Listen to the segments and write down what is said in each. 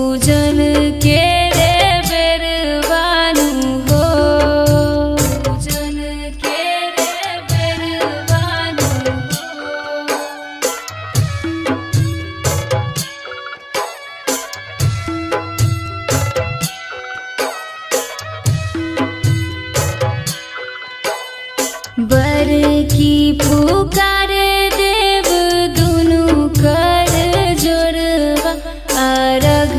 पूजन के रे बेरवानु हो, पूजन के रे बेरवानु हो। बर की पुकारे देव दुनु कर जोरवा, अरघ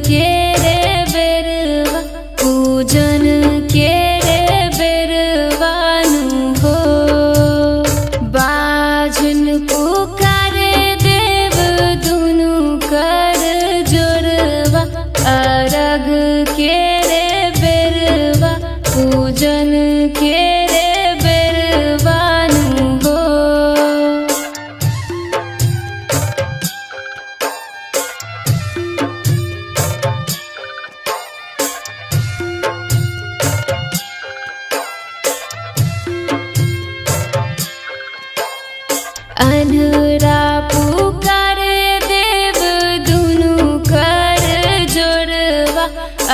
के रे बेरवा पूजन के रे बेरवानु हो। बाजन पुकारे देव दुनु कर जोरवा, अरघ के रे बेरवा पूजन के रे बेरवानु हो। अन्हरा पुकारे देव दुनु कर जोरवा,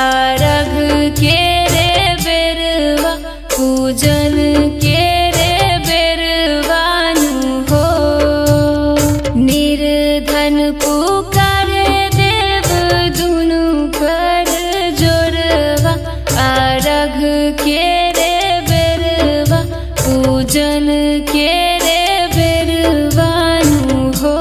अरघ के रे बेरवा पूजन के रे बेरवानु हो। निर्धन पुकारे देव दुनु कर जोरवा, अरघ के रे बेरवा पूजन के रे बेरवानु हो।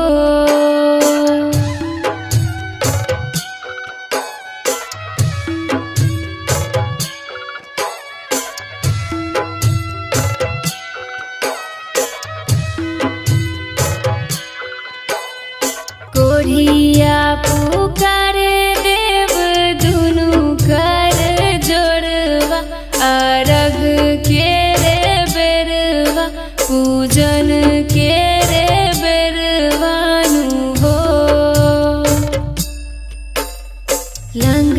कोढ़िया पुकारे देव दुनु कर जोरवा, अरघ के रे बेरवा पूजन के रे बेरवानु हो। लंग